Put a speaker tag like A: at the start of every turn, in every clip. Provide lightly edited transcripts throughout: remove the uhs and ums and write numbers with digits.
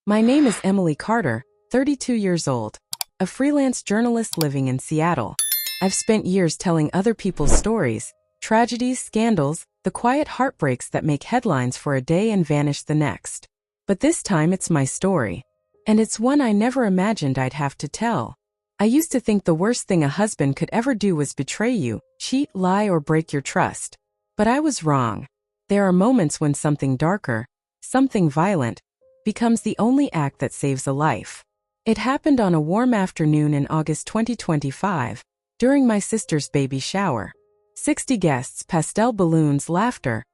A: My name is Emily Carter, 32 years old, a freelance journalist living in Seattle. I've spent years telling other people's stories, tragedies, scandals, the quiet heartbreaks that make headlines for a day and vanish the next. But this time it's my story. And it's one I never imagined I'd have to tell. I used to think the worst thing a husband could ever do was betray you, cheat, lie, or break your trust. But I was wrong. There are moments when something darker, something violent, becomes the only act that saves a life. It happened on a warm afternoon in August 2025, during my sister's baby shower. 60 guests, pastel balloons, laughter,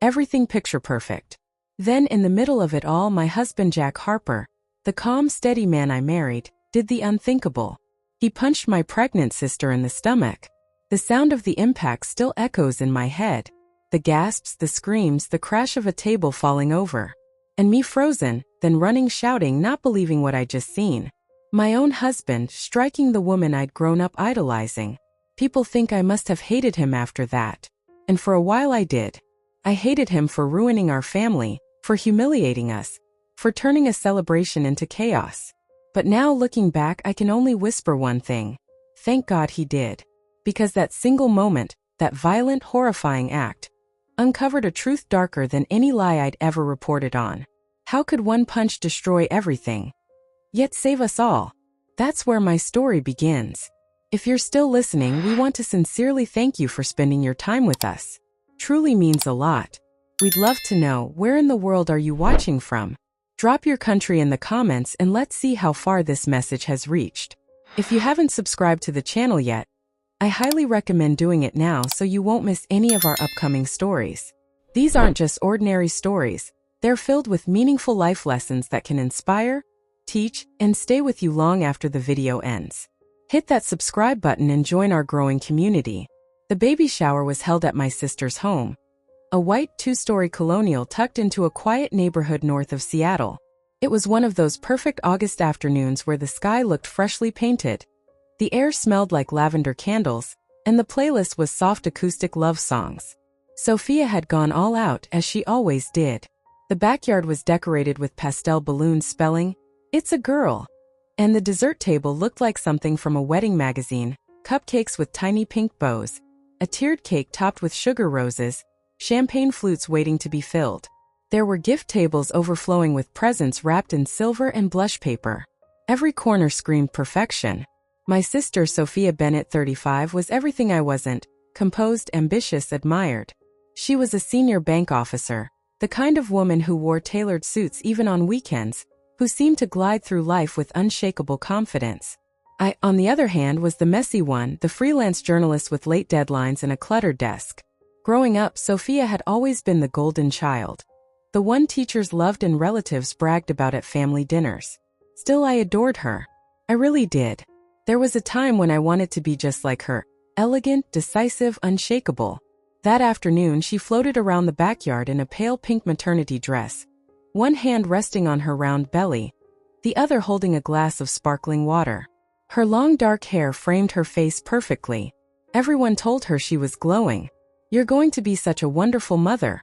A: everything picture perfect. Then in the middle of it all, my husband Jack Harper, the calm, steady man I married, did the unthinkable. He punched my pregnant sister in the stomach. The sound of the impact still echoes in my head. The gasps, the screams, the crash of a table falling over. And me frozen, then running shouting, not believing what I'd just seen. My own husband striking the woman I'd grown up idolizing. People think I must have hated him after that. And for a while I did. I hated him for ruining our family, for humiliating us, for turning a celebration into chaos. But now looking back, I can only whisper one thing. Thank God he did. Because that single moment, that violent, horrifying act, uncovered a truth darker than any lie I'd ever reported on. How could one punch destroy everything, yet save us all? That's where my story begins. If you're still listening, we want to sincerely thank you for spending your time with us. Truly means a lot. We'd love to know, where in the world are you watching from? Drop your country in the comments and let's see how far this message has reached. If you haven't subscribed to the channel yet, I highly recommend doing it now so you won't miss any of our upcoming stories. These aren't just ordinary stories. They're filled with meaningful life lessons that can inspire, teach, and stay with you long after the video ends. Hit that subscribe button and join our growing community. The baby shower was held at my sister's home, a white two-story colonial tucked into a quiet neighborhood north of Seattle. It was one of those perfect August afternoons where the sky looked freshly painted, the air smelled like lavender candles, and the playlist was soft acoustic love songs. Sophia had gone all out, as she always did. The backyard was decorated with pastel balloons spelling, "It's a girl." And the dessert table looked like something from a wedding magazine, cupcakes with tiny pink bows, a tiered cake topped with sugar roses, champagne flutes waiting to be filled. There were gift tables overflowing with presents wrapped in silver and blush paper. Every corner screamed perfection. My sister Sophia Bennett, 35, was everything I wasn't: composed, ambitious, admired. She was a senior bank officer, the kind of woman who wore tailored suits even on weekends, who seemed to glide through life with unshakable confidence. I, on the other hand, was the messy one, the freelance journalist with late deadlines and a cluttered desk. Growing up, Sophia had always been the golden child, the one teachers loved and relatives bragged about at family dinners. Still, I adored her. I really did. There was a time when I wanted to be just like her, elegant, decisive, unshakable. That afternoon, she floated around the backyard in a pale pink maternity dress, one hand resting on her round belly, the other holding a glass of sparkling water. Her long dark hair framed her face perfectly. Everyone told her she was glowing. "You're going to be such a wonderful mother,"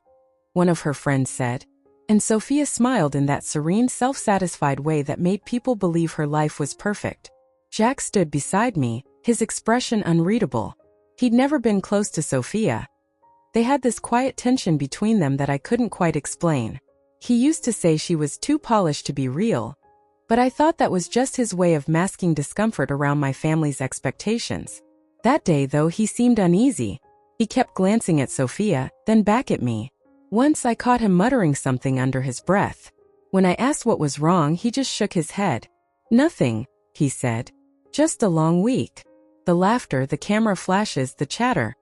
A: one of her friends said. And Sophia smiled in that serene, self-satisfied way that made people believe her life was perfect. Jack stood beside me, his expression unreadable. He'd never been close to Sophia. They had this quiet tension between them that I couldn't quite explain. He used to say she was too polished to be real, but I thought that was just his way of masking discomfort around my family's expectations. That day, though, he seemed uneasy. He kept glancing at Sophia, then back at me. Once I caught him muttering something under his breath. When I asked what was wrong, he just shook his head. "Nothing," he said. "Just a long week." The laughter, the camera flashes, the chatter.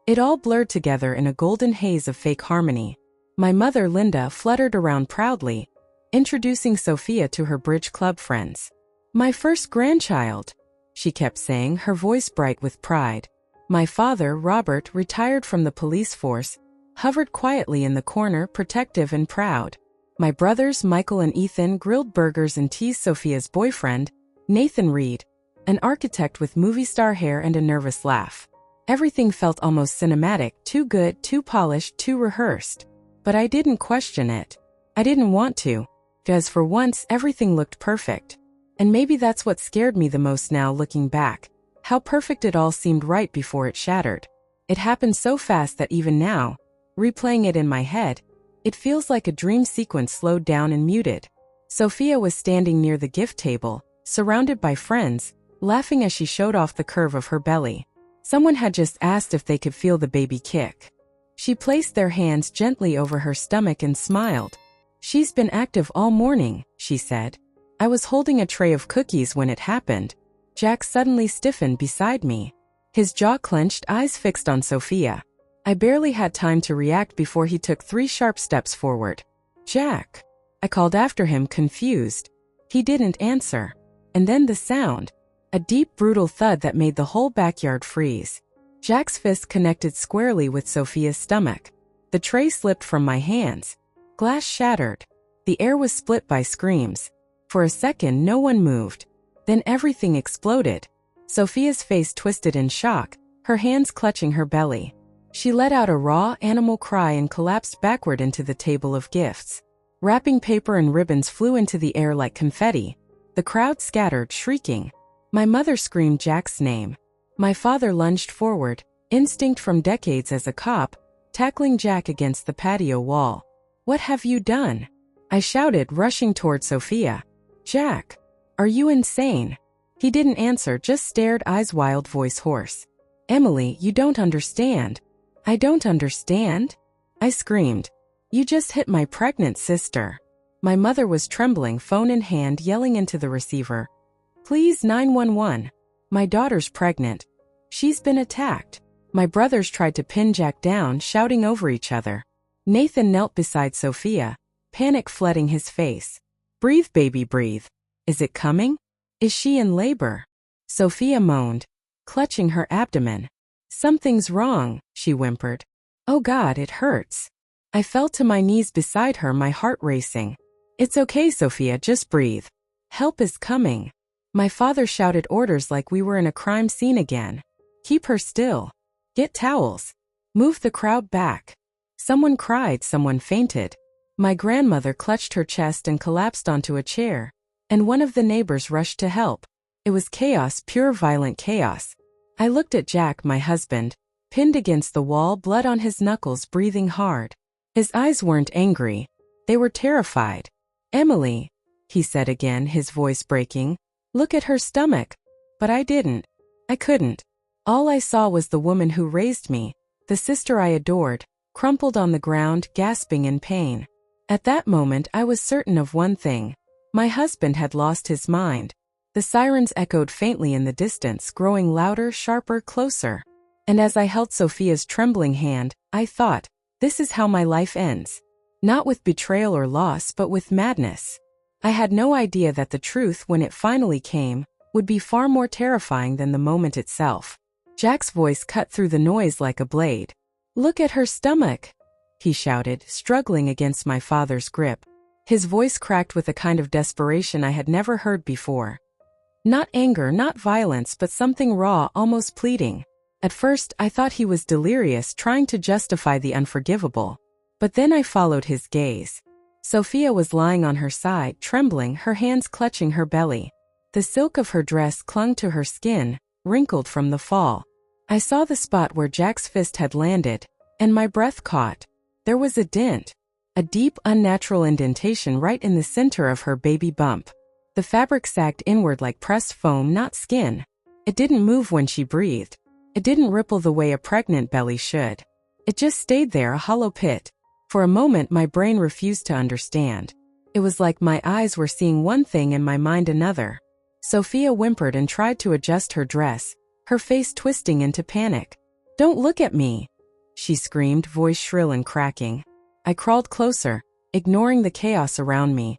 A: It all blurred together in a golden haze of fake harmony. My mother, Linda, fluttered around proudly, introducing Sophia to her bridge club friends. "My first grandchild," she kept saying, her voice bright with pride. My father, Robert, retired from the police force, hovered quietly in the corner, protective and proud. My brothers, Michael and Ethan, grilled burgers and teased Sophia's boyfriend, Nathan Reed, an architect with movie star hair and a nervous laugh. Everything felt almost cinematic, too good, too polished, too rehearsed. But I didn't question it. I didn't want to. because for once everything looked perfect. And maybe that's what scared me the most now looking back. How perfect it all seemed right before it shattered. It happened so fast that even now, replaying it in my head, it feels like a dream sequence slowed down and muted. Sophia was standing near the gift table, surrounded by friends, laughing as she showed off the curve of her belly. Someone had just asked if they could feel the baby kick. She placed their hands gently over her stomach and smiled. "She's been active all morning," she said. I was holding a tray of cookies when it happened. Jack suddenly stiffened beside me. His jaw clenched, eyes fixed on Sophia. I barely had time to react before he took 3 sharp steps forward. "Jack," I called after him, confused. He didn't answer. And then the sound. A deep, brutal thud that made the whole backyard freeze. Jack's fist connected squarely with Sophia's stomach. The tray slipped from my hands. Glass shattered. The air was split by screams. For a second, no one moved. Then everything exploded. Sophia's face twisted in shock, her hands clutching her belly. She let out a raw, animal cry and collapsed backward into the table of gifts. Wrapping paper and ribbons flew into the air like confetti. The crowd scattered, shrieking. My mother screamed Jack's name. My father lunged forward, instinct from decades as a cop, tackling Jack against the patio wall. "What have you done?" I shouted, rushing toward Sophia. "Jack, are you insane?" He didn't answer, just stared, eyes wild, voice hoarse. "Emily, you don't understand." "I don't understand?" I screamed. "You just hit my pregnant sister." My mother was trembling, phone in hand, yelling into the receiver. "Please, 911. My daughter's pregnant. She's been attacked." My brothers tried to pin Jack down, shouting over each other. Nathan knelt beside Sophia, panic flooding his face. "Breathe, baby, breathe. Is it coming? Is she in labor?" Sophia moaned, clutching her abdomen. "Something's wrong," she whimpered. "Oh God, it hurts." I fell to my knees beside her, my heart racing. "It's okay, Sophia, just breathe. Help is coming." My father shouted orders like we were in a crime scene again. "Keep her still. Get towels. Move the crowd back." Someone cried, someone fainted. My grandmother clutched her chest and collapsed onto a chair, and one of the neighbors rushed to help. It was chaos, pure violent chaos. I looked at Jack, my husband, pinned against the wall, blood on his knuckles, breathing hard. His eyes weren't angry. They were terrified. "Emily," he said again, his voice breaking. "Look at her stomach." But I didn't. I couldn't. All I saw was the woman who raised me, the sister I adored, crumpled on the ground, gasping in pain. At that moment I was certain of one thing. My husband had lost his mind. The sirens echoed faintly in the distance, growing louder, sharper, closer. And as I held Sophia's trembling hand, I thought, this is how my life ends. Not with betrayal or loss, but with madness. I had no idea that the truth, when it finally came, would be far more terrifying than the moment itself. Jack's voice cut through the noise like a blade. "Look at her stomach," he shouted, struggling against my father's grip. His voice cracked with a kind of desperation I had never heard before. Not anger, not violence, but something raw, almost pleading. At first, I thought he was delirious, trying to justify the unforgivable. But then I followed his gaze. Sophia was lying on her side, trembling, her hands clutching her belly. The silk of her dress clung to her skin, wrinkled from the fall. I saw the spot where Jack's fist had landed, and my breath caught. There was a dent. A deep, unnatural indentation right in the center of her baby bump. The fabric sagged inward like pressed foam, not skin. It didn't move when she breathed. It didn't ripple the way a pregnant belly should. It just stayed there, a hollow pit. For a moment my brain refused to understand. It was like my eyes were seeing one thing and my mind another. Sophia whimpered and tried to adjust her dress, her face twisting into panic. "Don't look at me," she screamed, voice shrill and cracking. I crawled closer, ignoring the chaos around me.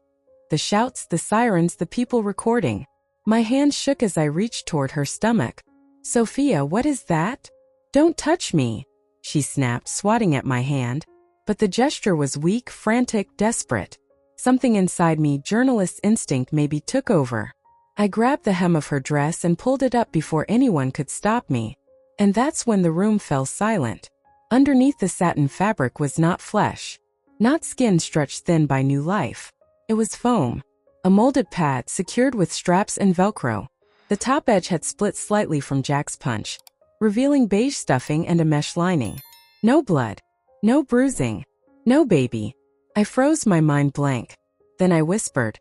A: The shouts, the sirens, the people recording. My hands shook as I reached toward her stomach. "Sophia, what is that?" "Don't touch me," she snapped, swatting at my hand. But the gesture was weak, frantic, desperate. Something inside me, journalist's instinct, maybe took over. I grabbed the hem of her dress and pulled it up before anyone could stop me. And that's when the room fell silent. Underneath the satin fabric was not flesh. Not skin stretched thin by new life. It was foam. A molded pad secured with straps and Velcro. The top edge had split slightly from Jack's punch, revealing beige stuffing and a mesh lining. No blood. No bruising. No baby. I froze, my mind blank. Then I whispered,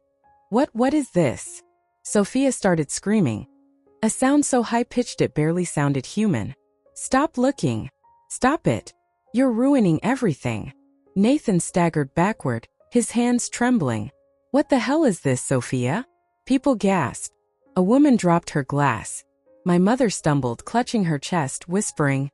A: What is this?" Sophia started screaming. A sound so high-pitched it barely sounded human. "Stop looking. Stop it. You're ruining everything." Nathan staggered backward, his hands trembling. "What the hell is this, Sophia?" People gasped. A woman dropped her glass. My mother stumbled, clutching her chest, whispering,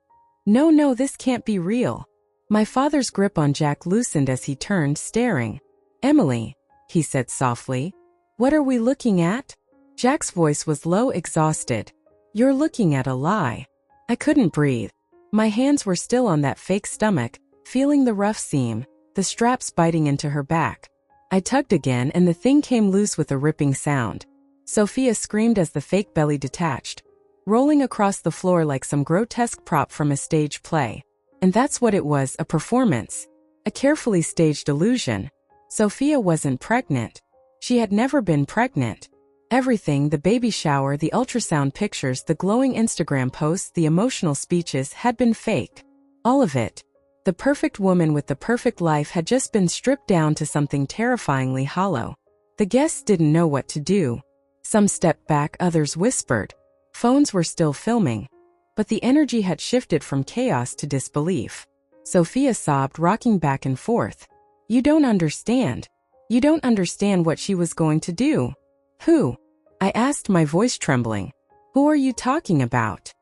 A: No, this can't be real." My father's grip on Jack loosened as he turned, staring. "Emily," he said softly, "what are we looking at?" Jack's voice was low, exhausted. "You're looking at a lie." I couldn't breathe. My hands were still on that fake stomach, feeling the rough seam, the straps biting into her back. I tugged again and the thing came loose with a ripping sound. Sophia screamed as the fake belly detached, rolling across the floor like some grotesque prop from a stage play. And that's what it was, a performance. A carefully staged illusion. Sophia wasn't pregnant. She had never been pregnant. Everything, the baby shower, the ultrasound pictures, the glowing Instagram posts, the emotional speeches, had been fake. All of it. The perfect woman with the perfect life had just been stripped down to something terrifyingly hollow. The guests didn't know what to do. Some stepped back, others whispered. Phones were still filming. But the energy had shifted from chaos to disbelief. Sophia sobbed, rocking back and forth. "You don't understand. You don't understand what she was going to do." "Who?" I asked, my voice trembling. "Who are you talking about?"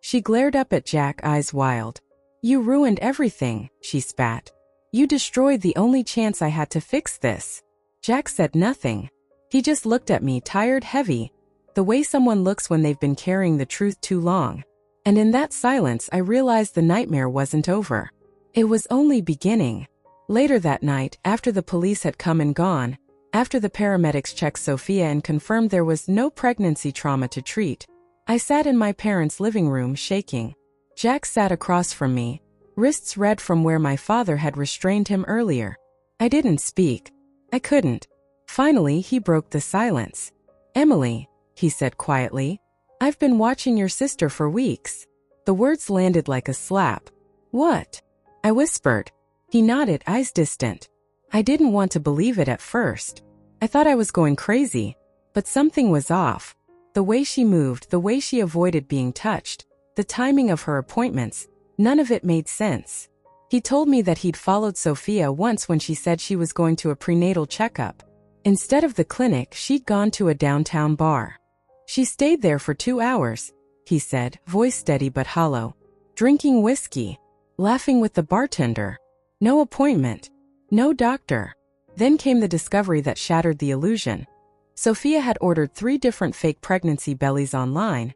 A: She glared up at Jack, eyes wild. "You ruined everything," she spat. "You destroyed the only chance I had to fix this." Jack said nothing. He just looked at me, tired, heavy, the way someone looks when they've been carrying the truth too long. And in that silence, I realized the nightmare wasn't over. It was only beginning. Later that night, after the police had come and gone, after the paramedics checked Sophia and confirmed there was no pregnancy trauma to treat, I sat in my parents' living room, shaking. Jack sat across from me, wrists red from where my father had restrained him earlier. I didn't speak. I couldn't. Finally, he broke the silence. "Emily," he said quietly, "I've been watching your sister for weeks." The words landed like a slap. "What?" I whispered. He nodded, eyes distant. I didn't want to believe it at first. I thought I was going crazy. But something was off. The way she moved, the way she avoided being touched, the timing of her appointments, none of it made sense. He told me that he'd followed Sophia once when she said she was going to a prenatal checkup. Instead of the clinic, she'd gone to a downtown bar. She stayed there for 2 hours, he said, voice steady but hollow. Drinking whiskey. Laughing with the bartender. No appointment. No doctor. Then came the discovery that shattered the illusion. Sophia had ordered 3 different fake pregnancy bellies online,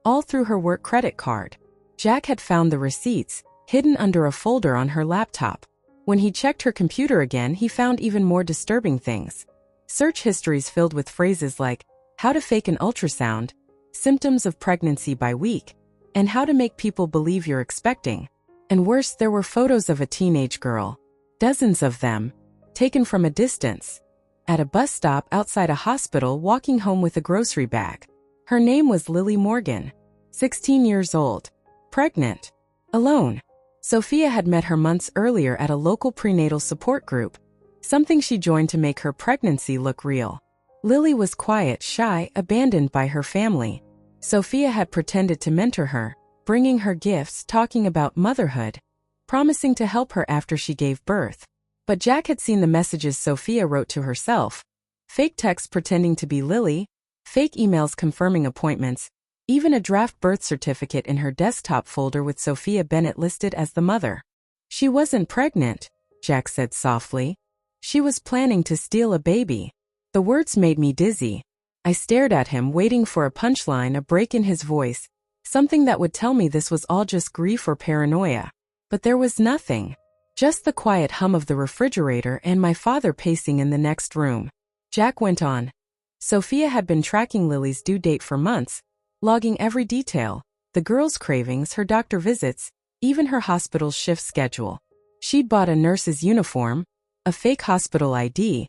A: all through her work credit card. Jack had found the receipts, hidden under a folder on her laptop. When he checked her computer again, he found even more disturbing things. Search histories filled with phrases like, how to fake an ultrasound, symptoms of pregnancy by week, and how to make people believe you're expecting. And worse, there were photos of a teenage girl, dozens of them, taken from a distance, at a bus stop outside a hospital walking home with a grocery bag. Her name was Lily Morgan, 16 years old, pregnant, alone. Sophia had met her months earlier at a local prenatal support group, something she joined to make her pregnancy look real. Lily was quiet, shy, abandoned by her family. Sophia had pretended to mentor her, bringing her gifts, talking about motherhood, promising to help her after she gave birth. But Jack had seen the messages Sophia wrote to herself. Fake texts pretending to be Lily, fake emails confirming appointments, even a draft birth certificate in her desktop folder with Sophia Bennett listed as the mother. She wasn't pregnant, Jack said softly. She was planning to steal a baby. The words made me dizzy. I stared at him, waiting for a punchline, a break in his voice, something that would tell me this was all just grief or paranoia. But there was nothing. Just the quiet hum of the refrigerator and my father pacing in the next room. Jack went on. Sophia had been tracking Lily's due date for months, logging every detail, the girl's cravings, her doctor visits, even her hospital's shift schedule. She'd bought a nurse's uniform, a fake hospital ID,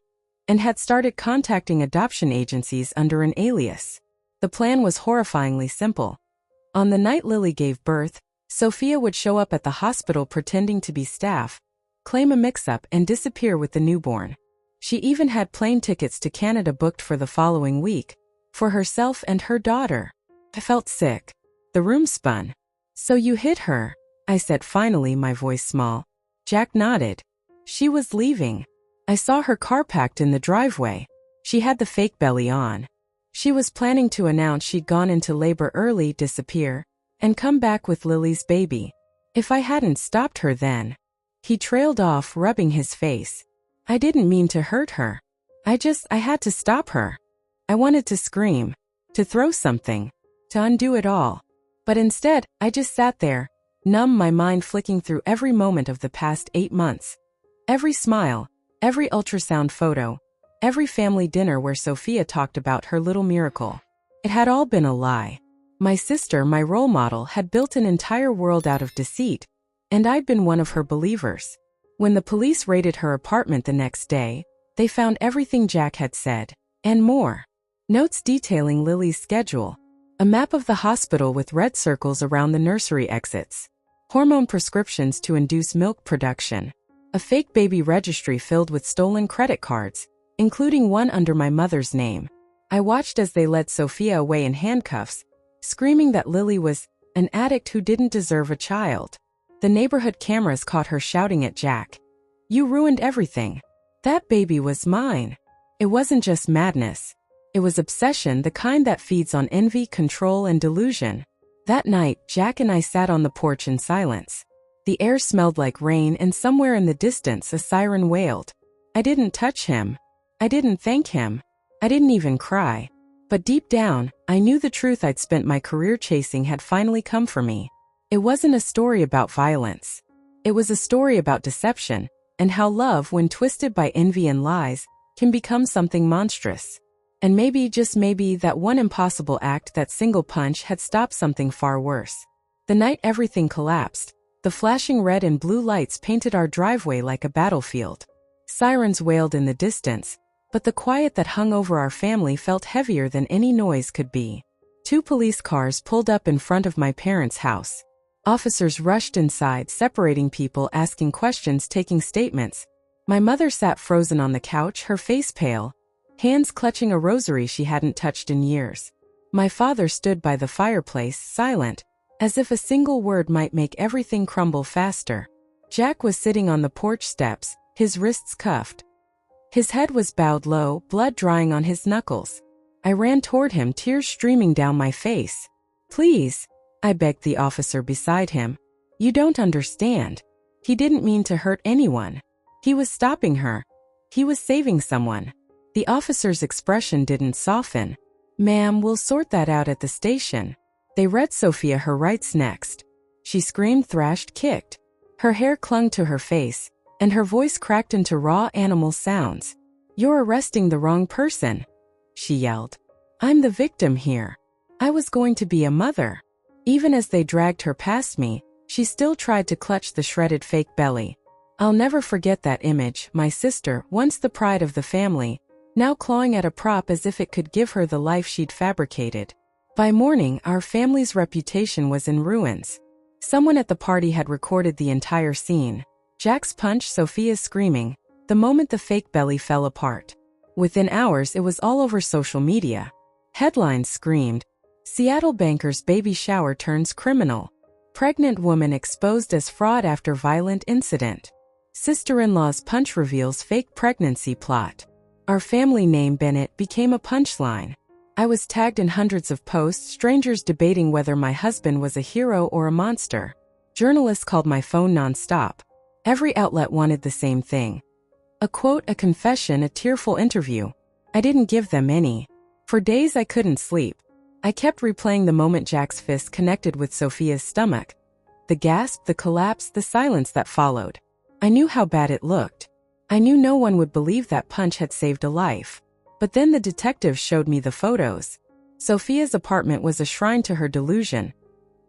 A: and had started contacting adoption agencies under an alias. The plan was horrifyingly simple. On the night Lily gave birth, Sophia would show up at the hospital pretending to be staff, claim a mix-up, and disappear with the newborn. She even had plane tickets to Canada booked for the following week, for herself and her daughter. I felt sick. The room spun. "So you hit her," I said finally, my voice small. Jack nodded. "She was leaving. I saw her car packed in the driveway. She had the fake belly on. She was planning to announce she'd gone into labor early, disappear, and come back with Lily's baby. If I hadn't stopped her then." He trailed off, rubbing his face. "I didn't mean to hurt her. I had to stop her. I wanted to scream, to throw something, to undo it all. But instead, I just sat there, numb, my mind flicking through every moment of the past 8 months. Every smile, every ultrasound photo, every family dinner where Sophia talked about her little miracle. It had all been a lie. My sister, my role model, had built an entire world out of deceit, and I'd been one of her believers. When the police raided her apartment the next day, they found everything Jack had said, and more. Notes detailing Lily's schedule, a map of the hospital with red circles around the nursery exits, hormone prescriptions to induce milk production, a fake baby registry filled with stolen credit cards, including one under my mother's name. I watched as they led Sophia away in handcuffs, screaming that Lily was an addict who didn't deserve a child. The neighborhood cameras caught her shouting at Jack, "You ruined everything. That baby was mine." It wasn't just madness. It was obsession, the kind that feeds on envy, control, and delusion. That night, Jack and I sat on the porch in silence. The air smelled like rain, and somewhere in the distance a siren wailed. I didn't touch him. I didn't thank him. I didn't even cry. But deep down, I knew the truth I'd spent my career chasing had finally come for me. It wasn't a story about violence. It was a story about deception, and how love, when twisted by envy and lies, can become something monstrous. And maybe, just maybe, that one impossible act, that single punch, had stopped something far worse. The night everything collapsed, the flashing red and blue lights painted our driveway like a battlefield. Sirens wailed in the distance, but the quiet that hung over our family felt heavier than any noise could be. 2 police cars pulled up in front of my parents' house. Officers rushed inside, separating people, asking questions, taking statements. My mother sat frozen on the couch, her face pale, hands clutching a rosary she hadn't touched in years. My father stood by the fireplace, silent, as if a single word might make everything crumble faster. Jack was sitting on the porch steps, his wrists cuffed. His head was bowed low, blood drying on his knuckles. I ran toward him, tears streaming down my face. "Please," I begged the officer beside him. "You don't understand. He didn't mean to hurt anyone. He was stopping her. He was saving someone." The officer's expression didn't soften. "Ma'am, we'll sort that out at the station." They read Sophia her rights next. She screamed, thrashed, kicked. Her hair clung to her face, and her voice cracked into raw animal sounds. "You're arresting the wrong person," she yelled. "I'm the victim here. I was going to be a mother." Even as they dragged her past me, she still tried to clutch the shredded fake belly. I'll never forget that image, my sister, once the pride of the family, now clawing at a prop as if it could give her the life she'd fabricated. By morning, our family's reputation was in ruins. Someone at the party had recorded the entire scene. Jack's punch, Sophia's screaming, the moment the fake belly fell apart. Within hours, it was all over social media. Headlines screamed, "Seattle banker's baby shower turns criminal. Pregnant woman exposed as fraud after violent incident. Sister-in-law's punch reveals fake pregnancy plot." Our family name, Bennett, became a punchline. I was tagged in hundreds of posts, strangers debating whether my husband was a hero or a monster. Journalists called my phone nonstop. Every outlet wanted the same thing. A quote, a confession, a tearful interview. I didn't give them any. For days I couldn't sleep. I kept replaying the moment Jack's fist connected with Sophia's stomach. The gasp, the collapse, the silence that followed. I knew how bad it looked. I knew no one would believe that punch had saved a life. But then the detectives showed me the photos. Sophia's apartment was a shrine to her delusion.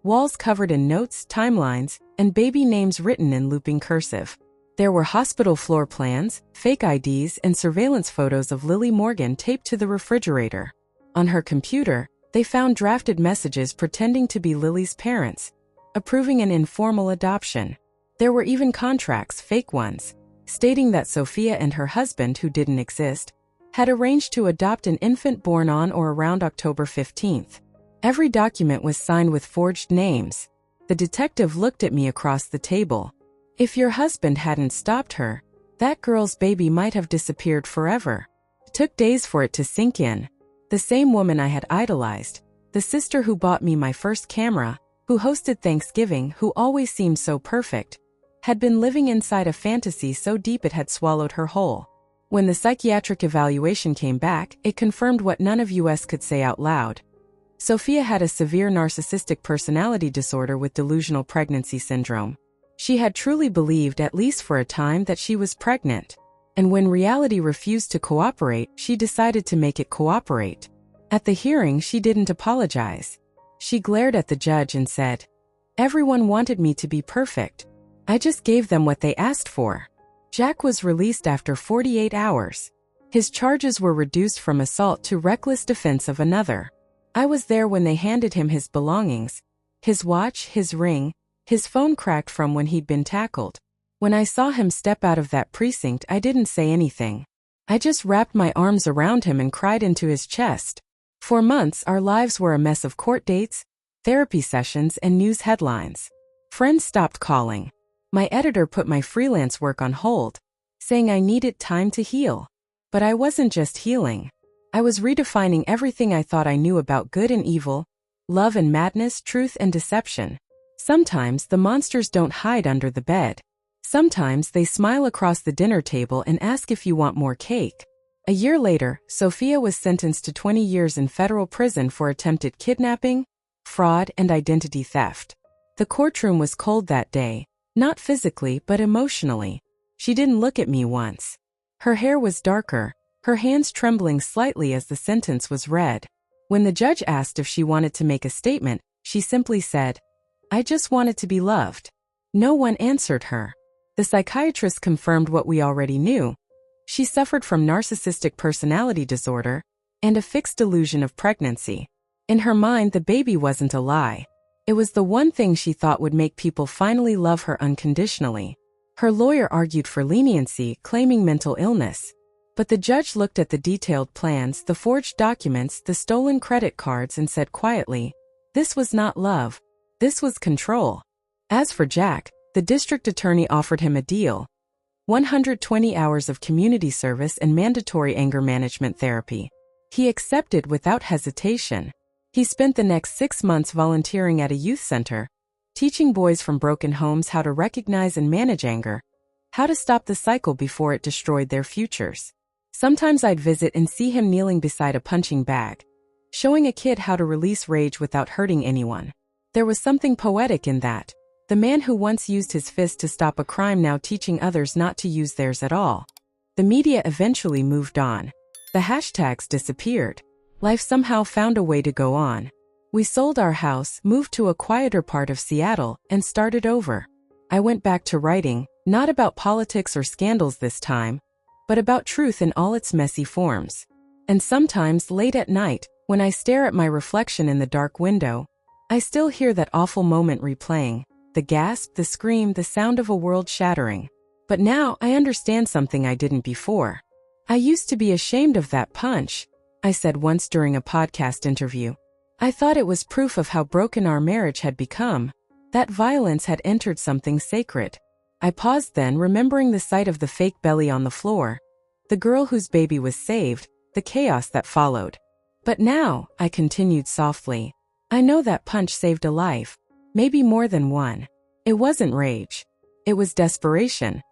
A: Walls covered in notes, timelines, and baby names written in looping cursive. There were hospital floor plans, fake IDs, and surveillance photos of Lily Morgan taped to the refrigerator. On her computer, they found drafted messages pretending to be Lily's parents, approving an informal adoption. There were even contracts, fake ones, stating that Sophia and her husband, who didn't exist, had arranged to adopt an infant born on or around October 15th. Every document was signed with forged names. The detective looked at me across the table. If your husband hadn't stopped her, that girl's baby might have disappeared forever. It took days for it to sink in. The same woman I had idolized, the sister who bought me my first camera, who hosted Thanksgiving, who always seemed so perfect, had been living inside a fantasy so deep it had swallowed her whole. When the psychiatric evaluation came back, it confirmed what none of us could say out loud. Sophia had a severe narcissistic personality disorder with delusional pregnancy syndrome. She had truly believed, at least for a time, that she was pregnant. And when reality refused to cooperate, she decided to make it cooperate. At the hearing, she didn't apologize. She glared at the judge and said, "Everyone wanted me to be perfect. I just gave them what they asked for." Jack was released after 48 hours. His charges were reduced from assault to reckless defense of another. I was there when they handed him his belongings, his watch, his ring, his phone cracked from when he'd been tackled. When I saw him step out of that precinct, I didn't say anything. I just wrapped my arms around him and cried into his chest. For months, our lives were a mess of court dates, therapy sessions, and news headlines. Friends stopped calling. My editor put my freelance work on hold, saying I needed time to heal. But I wasn't just healing. I was redefining everything I thought I knew about good and evil, love and madness, truth and deception. Sometimes the monsters don't hide under the bed. Sometimes they smile across the dinner table and ask if you want more cake. A year later, Sophia was sentenced to 20 years in federal prison for attempted kidnapping, fraud, and identity theft. The courtroom was cold that day, not physically but emotionally. She didn't look at me once. Her hair was darker, her hands trembling slightly as the sentence was read. When the judge asked if she wanted to make a statement, she simply said, "I just wanted to be loved." No one answered her. The psychiatrist confirmed what we already knew. She suffered from narcissistic personality disorder and a fixed delusion of pregnancy. In her mind, the baby wasn't a lie. It was the one thing she thought would make people finally love her unconditionally. Her lawyer argued for leniency, claiming mental illness. But the judge looked at the detailed plans, the forged documents, the stolen credit cards, and said quietly, "This was not love. This was control." As for Jack, the district attorney offered him a deal: 120 hours of community service and mandatory anger management therapy. He accepted without hesitation. He spent the next 6 months volunteering at a youth center, teaching boys from broken homes how to recognize and manage anger, how to stop the cycle before it destroyed their futures. Sometimes I'd visit and see him kneeling beside a punching bag, showing a kid how to release rage without hurting anyone. There was something poetic in that. The man who once used his fist to stop a crime now teaching others not to use theirs at all. The media eventually moved on. The hashtags disappeared. Life somehow found a way to go on. We sold our house, moved to a quieter part of Seattle, and started over. I went back to writing, not about politics or scandals this time, but about truth in all its messy forms. And sometimes, late at night, when I stare at my reflection in the dark window, I still hear that awful moment replaying. The gasp, the scream, the sound of a world shattering. But now I understand something I didn't before. "I used to be ashamed of that punch," I said once during a podcast interview. "I thought it was proof of how broken our marriage had become. That violence had entered something sacred." I paused then, remembering the sight of the fake belly on the floor, the girl whose baby was saved, the chaos that followed. "But now," I continued softly, "I know that punch saved a life. Maybe more than one. It wasn't rage. It was desperation.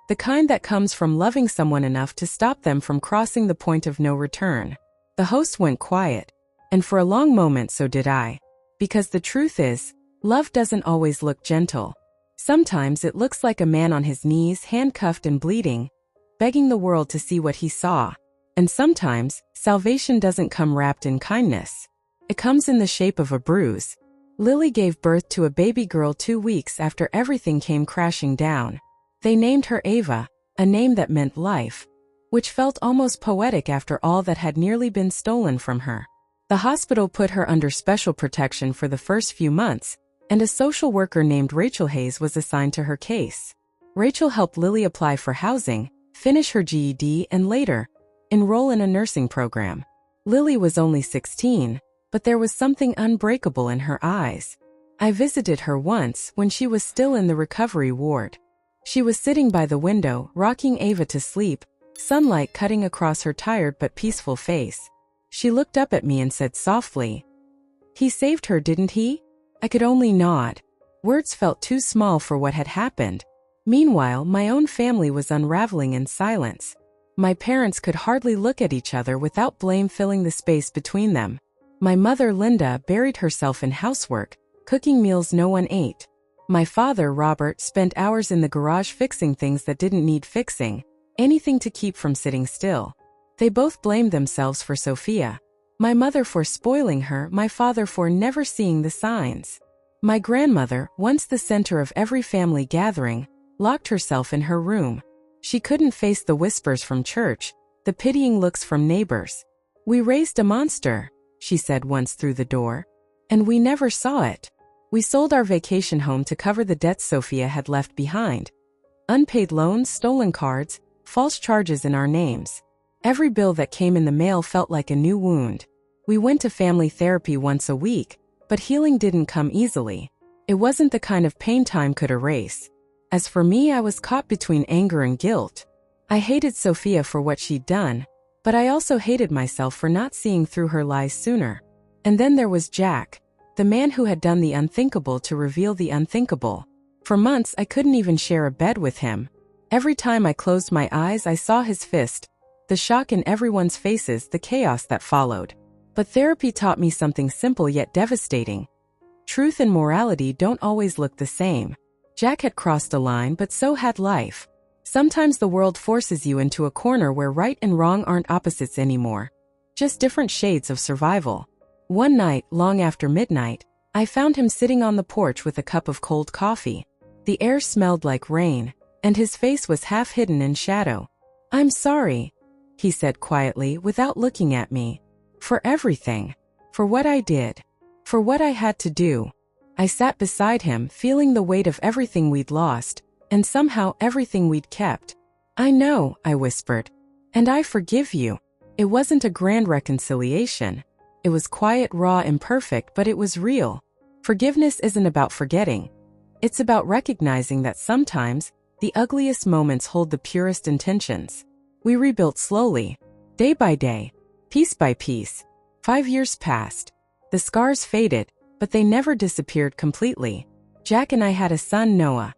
A: The kind that comes from loving someone enough to stop them from crossing the point of no return." The host went quiet, and for a long moment so did I. Because the truth is, love doesn't always look gentle. Sometimes it looks like a man on his knees, handcuffed and bleeding, begging the world to see what he saw. And sometimes, salvation doesn't come wrapped in kindness. It comes in the shape of a bruise. Lily gave birth to a baby girl 2 weeks after everything came crashing down. They named her Ava, a name that meant life, which felt almost poetic after all that had nearly been stolen from her. The hospital put her under special protection for the first few months, and a social worker named Rachel Hayes was assigned to her case. Rachel helped Lily apply for housing, finish her GED, and later, enroll in a nursing program. Lily was only 16, but there was something unbreakable in her eyes. I visited her once when she was still in the recovery ward. She was sitting by the window, rocking Ava to sleep, sunlight cutting across her tired but peaceful face. She looked up at me and said softly, "He saved her, didn't he?" I could only nod. Words felt too small for what had happened. Meanwhile, my own family was unraveling in silence. My parents could hardly look at each other without blame filling the space between them. My mother, Linda, buried herself in housework, cooking meals no one ate. My father, Robert, spent hours in the garage fixing things that didn't need fixing, anything to keep from sitting still. They both blamed themselves for Sophia. My mother for spoiling her, my father for never seeing the signs. My grandmother, once the center of every family gathering, locked herself in her room. She couldn't face the whispers from church, the pitying looks from neighbors. "We raised a monster," she said once through the door, "and we never saw it. We sold our vacation home to cover the debts Sophia had left behind. Unpaid loans, stolen cards, false charges in our names. Every bill that came in the mail felt like a new wound. We went to family therapy once a week, but healing didn't come easily. It wasn't the kind of pain time could erase. As for me, I was caught between anger and guilt. I hated Sophia for what she'd done, but I also hated myself for not seeing through her lies sooner. And then there was Jack, the man who had done the unthinkable to reveal the unthinkable. For months, I couldn't even share a bed with him. Every time I closed my eyes, I saw his fist, the shock in everyone's faces, the chaos that followed. But therapy taught me something simple yet devastating. Truth and morality don't always look the same. Jack had crossed a line, but so had life. Sometimes the world forces you into a corner where right and wrong aren't opposites anymore, just different shades of survival. One night, long after midnight, I found him sitting on the porch with a cup of cold coffee. The air smelled like rain, and his face was half hidden in shadow. "I'm sorry," he said quietly without looking at me. "For everything. For what I did. For what I had to do." I sat beside him, feeling the weight of everything we'd lost, and somehow everything we'd kept. "I know," I whispered. "And I forgive you." It wasn't a grand reconciliation. It was quiet, raw, imperfect, but it was real. Forgiveness isn't about forgetting. It's about recognizing that sometimes, the ugliest moments hold the purest intentions. We rebuilt slowly, day by day, piece by piece. 5 years passed. The scars faded, but they never disappeared completely. Jack and I had a son, Noah.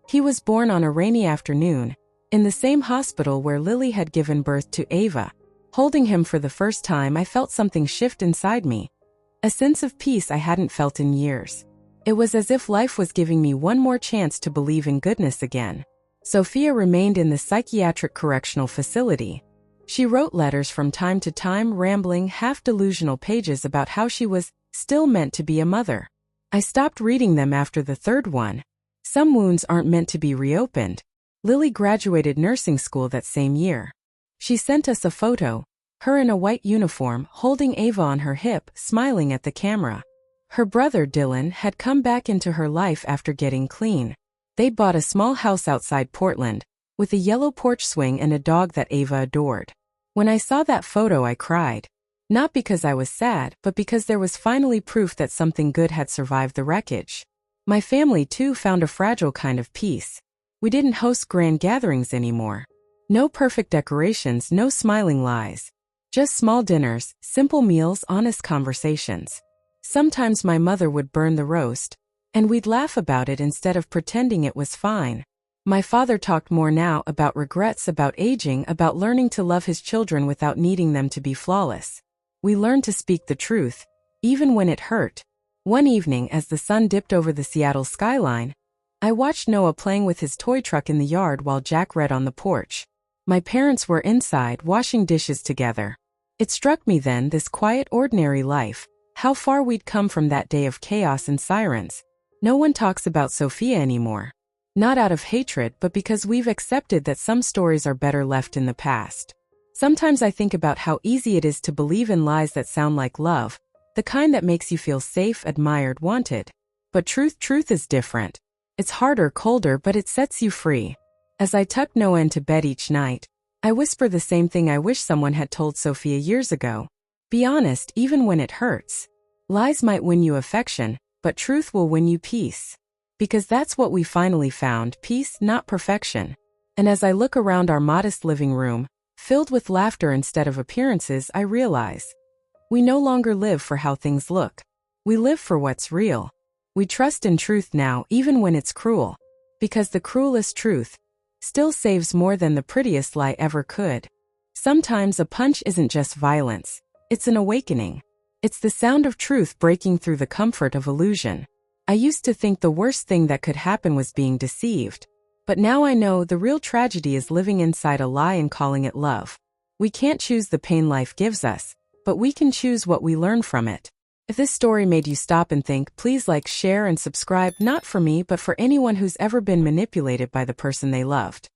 A: He was born on a rainy afternoon, in the same hospital where Lily had given birth to Ava. Holding him for the first time, I felt something shift inside me. A sense of peace I hadn't felt in years. It was as if life was giving me one more chance to believe in goodness again. Sophia remained in the psychiatric correctional facility. She wrote letters from time to time, rambling, half-delusional pages about how she was still meant to be a mother. I stopped reading them after the third one. Some wounds aren't meant to be reopened. Lily graduated nursing school that same year. She sent us a photo, her in a white uniform, holding Ava on her hip, smiling at the camera. Her brother, Dylan, had come back into her life after getting clean. They'd bought a small house outside Portland, with a yellow porch swing and a dog that Ava adored. When I saw that photo, I cried. Not because I was sad, but because there was finally proof that something good had survived the wreckage. My family, too, found a fragile kind of peace. We didn't host grand gatherings anymore. No perfect decorations, no smiling lies. Just small dinners, simple meals, honest conversations. Sometimes my mother would burn the roast, and we'd laugh about it instead of pretending it was fine. My father talked more now, about regrets, about aging, about learning to love his children without needing them to be flawless. We learned to speak the truth, even when it hurt. One evening, as the sun dipped over the Seattle skyline, I watched Noah playing with his toy truck in the yard while Jack read on the porch. My parents were inside, washing dishes together. It struck me then, this quiet, ordinary life, how far we'd come from that day of chaos and sirens. No one talks about Sophia anymore. Not out of hatred, but because we've accepted that some stories are better left in the past. Sometimes I think about how easy it is to believe in lies that sound like love, the kind that makes you feel safe, admired, wanted. But truth is different. It's harder, colder, but it sets you free. As I tuck Noah into bed each night, I whisper the same thing I wish someone had told Sophia years ago. Be honest, even when it hurts. Lies might win you affection, but truth will win you peace. Because that's what we finally found, peace, not perfection. And as I look around our modest living room, filled with laughter instead of appearances, I realize we no longer live for how things look. We live for what's real. We trust in truth now, even when it's cruel. Because the cruelest truth still saves more than the prettiest lie ever could. Sometimes a punch isn't just violence, it's an awakening. It's the sound of truth breaking through the comfort of illusion. I used to think the worst thing that could happen was being deceived. But now I know the real tragedy is living inside a lie and calling it love. We can't choose the pain life gives us, but we can choose what we learn from it. If this story made you stop and think, please like, share, and subscribe, not for me but for anyone who's ever been manipulated by the person they loved.